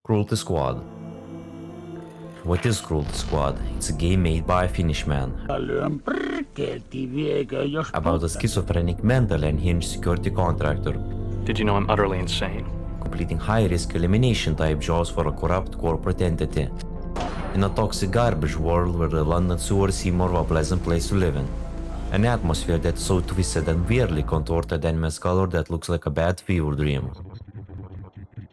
Cruelty Squad. What is Cruelty Squad? It's a game made by a Finnish man about a schizophrenic, mentally unhinged security contractor Did you know I'm utterly insane? completing high-risk elimination type jobs for a corrupt corporate entity in a toxic garbage world where the London sewers seem more of a pleasant place to live in. An atmosphere that's so twisted and weirdly contorted and mescolor that looks like a bad fever dream.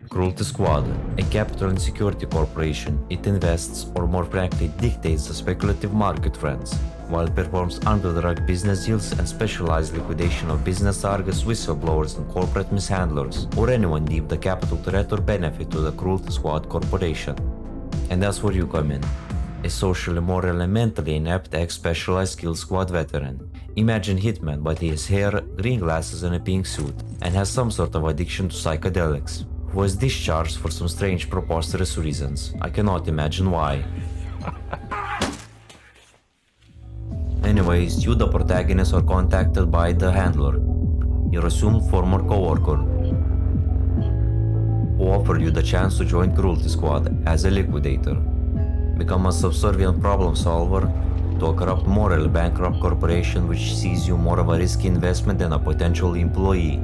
Cruelty Squad, a capital and security corporation, it invests, or more frankly dictates the speculative market trends, while it performs under-the-rug business deals and specialized liquidation of business targets, whistleblowers and corporate mishandlers, or anyone deemed a capital threat or benefit to the Cruelty Squad corporation. And that's where you come in. A socially, morally and mentally inept ex-specialized kill squad veteran. Imagine Hitman, but he has hair, green glasses and a pink suit, and has some sort of addiction to psychedelics. Was discharged for some strange preposterous reasons. I cannot imagine why. Anyways, you the protagonist are contacted by the handler, your assumed former co-worker, who offered you the chance to join Cruelty Squad as a liquidator. Become a subservient problem solver to a corrupt, morally bankrupt corporation which sees you more of a risky investment than a potential employee.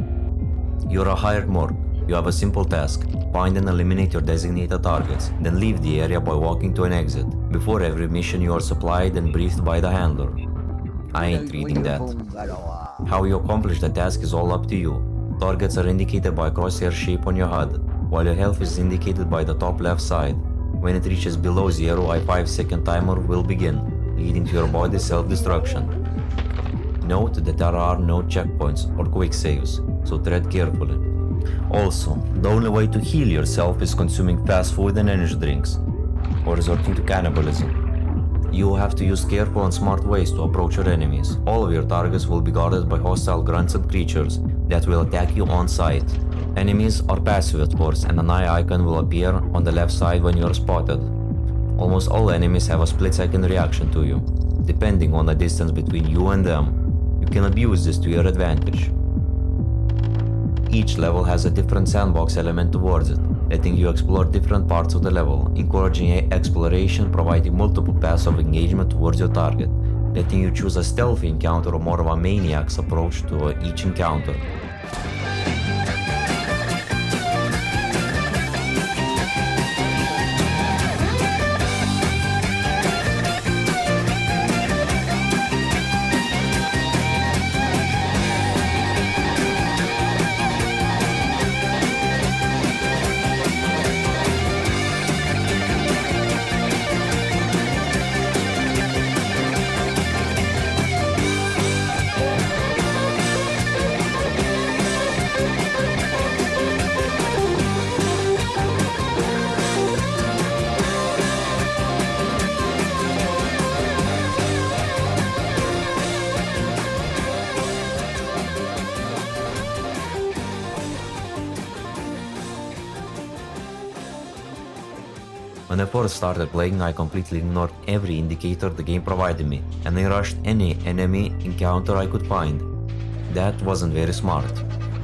You're a hired merc. You have a simple task: find and eliminate your designated targets, then leave the area by walking to an exit. Before every mission you are supplied and briefed by the handler. I ain't reading that. How you accomplish the task is all up to you. Targets are indicated by a crosshair shape on your HUD, while your health is indicated by the top left side. When it reaches below zero, a 5-second timer will begin, leading to your body's self-destruction. Note that there are no checkpoints or quick saves, so tread carefully. Also, the only way to heal yourself is consuming fast food and energy drinks, or resorting to cannibalism. You have to use careful and smart ways to approach your enemies. All of your targets will be guarded by hostile grunts and creatures that will attack you on sight. Enemies are passive at first, and an eye icon will appear on the left side when you are spotted. Almost all enemies have a split-second reaction to you. Depending on the distance between you and them, you can abuse this to your advantage. Each level has a different sandbox element towards it, letting you explore different parts of the level, encouraging exploration, providing multiple paths of engagement towards your target, letting you choose a stealthy encounter or more of a maniac's approach to each encounter. When I first started playing, I completely ignored every indicator the game provided me, and I rushed any enemy encounter I could find. That wasn't very smart,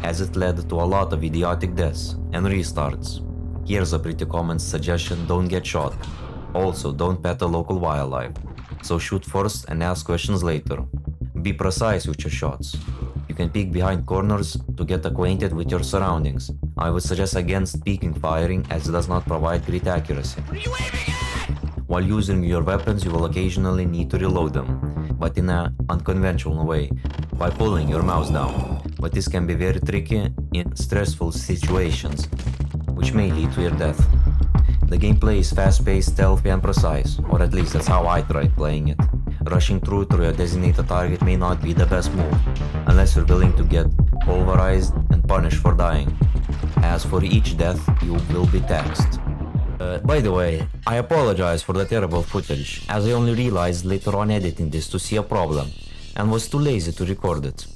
as it led to a lot of idiotic deaths and restarts. Here's a pretty common suggestion: don't get shot. Also, don't pet the local wildlife. So shoot first and ask questions later. Be precise with your shots. You can peek behind corners to get acquainted with your surroundings. I would suggest against peeking firing, as it does not provide great accuracy. While using your weapons, you will occasionally need to reload them, but in an unconventional way, by pulling your mouse down. But this can be very tricky in stressful situations, which may lead to your death. The gameplay is fast-paced, stealthy and precise, or at least that's how I tried playing it. Rushing through to your designated target may not be the best move, unless you're willing to get pulverized and punished for dying. As for each death, you will be taxed. By the way, I apologize for the terrible footage, as I only realized later on editing this to see a problem, and was too lazy to record it.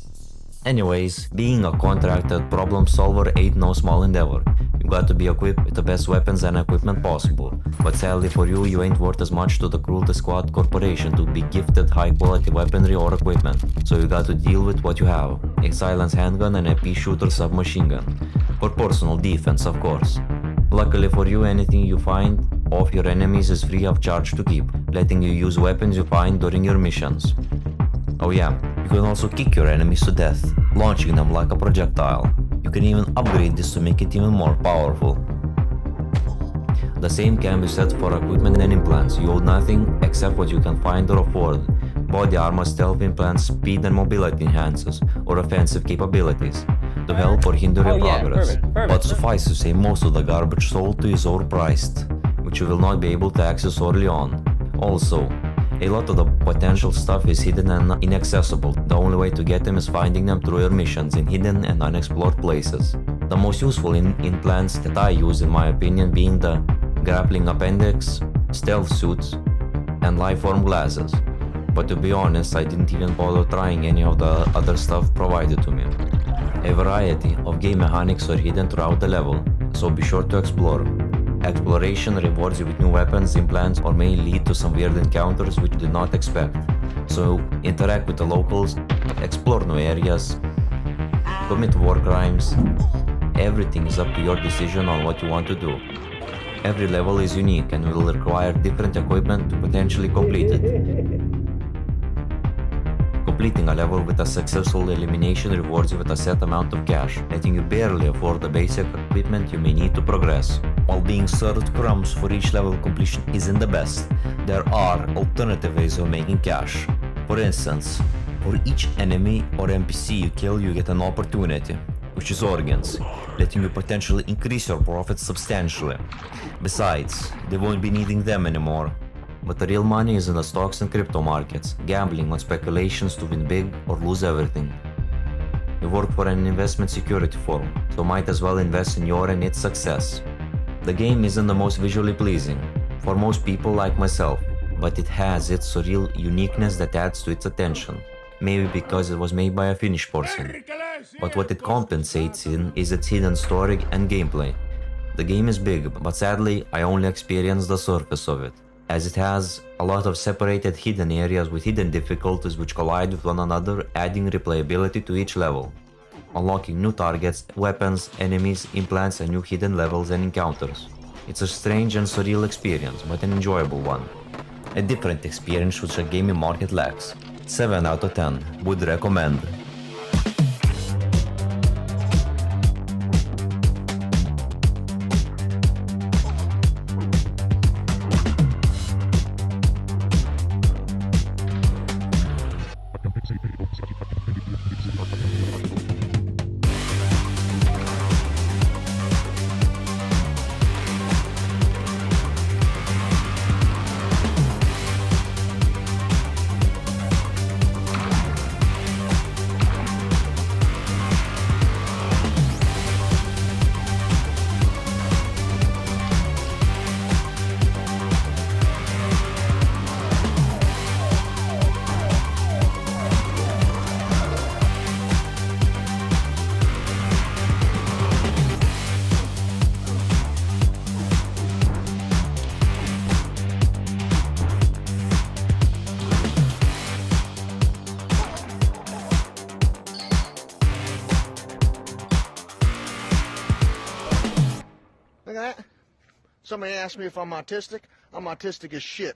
Anyways, being a contracted problem solver ain't no small endeavor. You got to be equipped with the best weapons and equipment possible, but sadly for you, you ain't worth as much to the Cruelty Squad corporation to be gifted high quality weaponry or equipment, so you got to deal with what you have: a silenced handgun and a pea shooter submachine gun, for personal defense of course. Luckily for you, anything you find of your enemies is free of charge to keep, letting you use weapons you find during your missions. Oh yeah, you can also kick your enemies to death, launching them like a projectile. You can even upgrade this to make it even more powerful. The same can be said for equipment and implants. You owe nothing except what you can find or afford. Body armor, stealth implants, speed and mobility enhancers, or offensive capabilities to help or hinder your progress. But suffice to say, most of the garbage sold to you is overpriced, which you will not be able to access early on. Also, a lot of the potential stuff is hidden and inaccessible. The only way to get them is finding them through your missions in hidden and unexplored places. The most useful implants that I use, in my opinion, being the grappling appendix, stealth suits, and life-form glasses. But to be honest, I didn't even bother trying any of the other stuff provided to me. A variety of game mechanics are hidden throughout the level, so be sure to explore. Exploration rewards you with new weapons, implants, or may lead to some weird encounters which you did not expect. So interact with the locals, explore new areas, commit war crimes. Everything is up to your decision on what you want to do. Every level is unique and will require different equipment to potentially complete it. Completing a level with a successful elimination rewards you with a set amount of cash, letting you barely afford the basic equipment you may need to progress. While being served crumbs for each level completion isn't the best, there are alternative ways of making cash. For instance, for each enemy or NPC you kill, you get an opportunity, which is organs, letting you potentially increase your profits substantially. Besides, they won't be needing them anymore. But the real money is in the stocks and crypto markets, gambling on speculations to win big or lose everything. You work for an investment security firm, so might as well invest in your and its success. The game isn't the most visually pleasing for most people like myself, but it has its surreal uniqueness that adds to its attention. Maybe because it was made by a Finnish person. But what it compensates in is its hidden story and gameplay. The game is big, but sadly I only experienced the surface of it, as it has a lot of separated hidden areas with hidden difficulties which collide with one another, adding replayability to each level, unlocking new targets, weapons, enemies, implants and new hidden levels and encounters. It's a strange and surreal experience, but an enjoyable one. A different experience which the gaming market lacks. 7 out of 10, would recommend. Look at that. Somebody asked me if I'm autistic. I'm autistic as shit.